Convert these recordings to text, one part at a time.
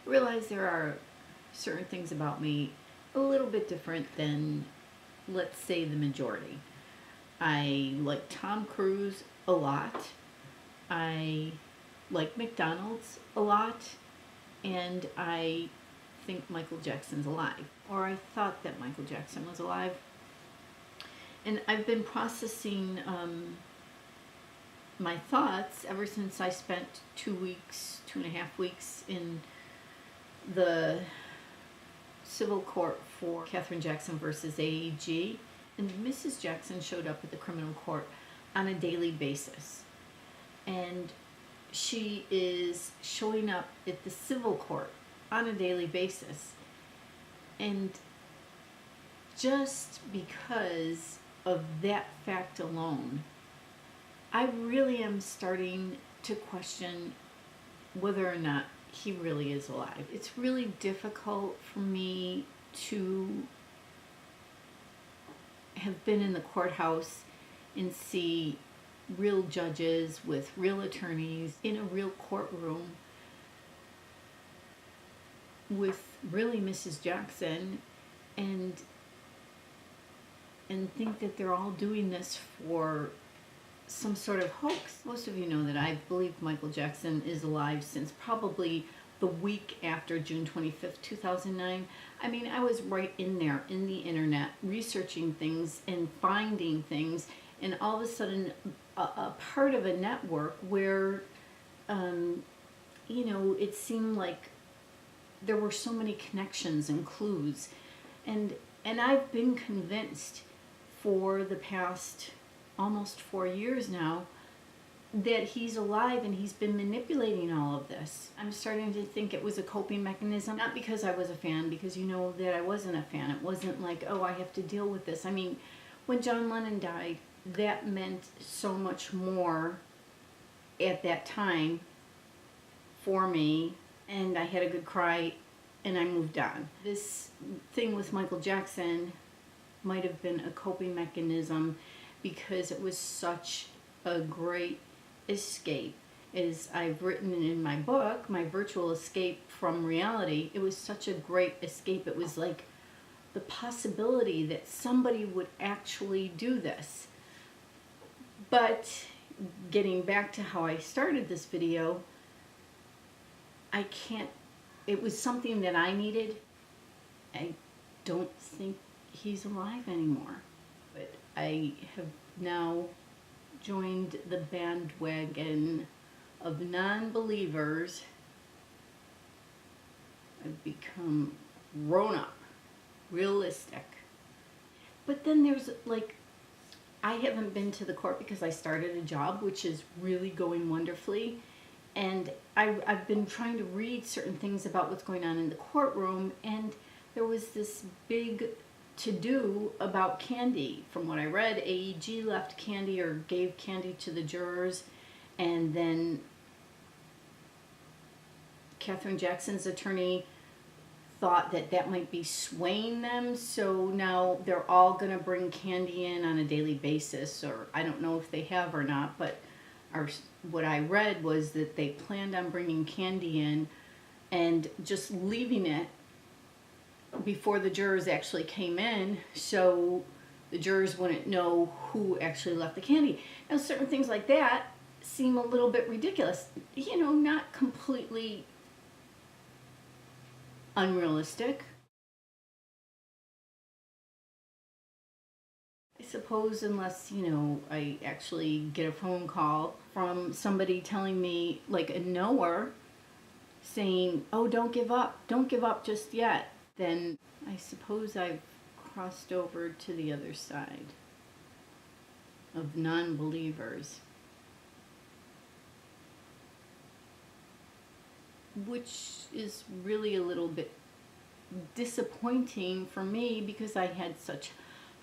I realize there are certain things about me a little bit different than, let's say, the majority. I like Tom Cruise a lot. I like McDonald's a lot. And I think Michael Jackson's alive. Or I thought that Michael Jackson was alive. And I've been processing my thoughts ever since I spent 2.5 weeks in the civil court for Katherine Jackson versus AEG. And Mrs. Jackson showed up at the criminal court on a daily basis. And she is showing up at the civil court on a daily basis. And just because of that fact alone, I really am starting to question whether or not he really is alive. It's really difficult for me to have been in the courthouse and see real judges with real attorneys in a real courtroom with really Mrs. Jackson and think that they're all doing this for some sort of hoax. Most of you know that I've believed Michael Jackson is alive since probably the week after June 25th, 2009. I mean, I was right in there in the internet researching things and finding things, and all of a sudden a part of a network where it seemed like there were so many connections and clues, and I've been convinced for the past almost 4 years now that he's alive and he's been manipulating all of this. I'm starting to think it was a coping mechanism, not because I was a fan, because you know that I wasn't a fan. It wasn't like, oh, I have to deal with this. I mean, when John Lennon died, that meant so much more at that time for me, and I had a good cry and I moved on. This thing with Michael Jackson might have been a coping mechanism because it was such a great escape. As I've written in my book, my virtual escape from reality, it was such a great escape. It was like the possibility that somebody would actually do this. But getting back to how I started this video, it was something that I needed. I don't think he's alive anymore. But I have now joined the bandwagon of non-believers. I've become grown up, realistic. But then there's like, I haven't been to the court because I started a job, which is really going wonderfully. And I've been trying to read certain things about what's going on in the courtroom, and there was this big to-do about candy. From what I read, AEG left candy or gave candy to the jurors, and then Katherine Jackson's attorney thought that that might be swaying them, so now they're all going to bring candy in on a daily basis, or I don't know if they have or not, but what I read was that they planned on bringing candy in and just leaving it before the jurors actually came in, so the jurors wouldn't know who actually left the candy. Now, certain things like that seem a little bit ridiculous. You know, not completely unrealistic. I suppose unless, I actually get a phone call from somebody telling me, like a knower, saying, oh, don't give up just yet, then I suppose I've crossed over to the other side of non-believers, which is really a little bit disappointing for me because I had such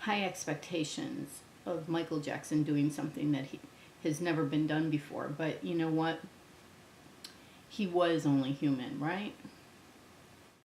high expectations of Michael Jackson doing something that he has never been done before. But you know what? He was only human, right?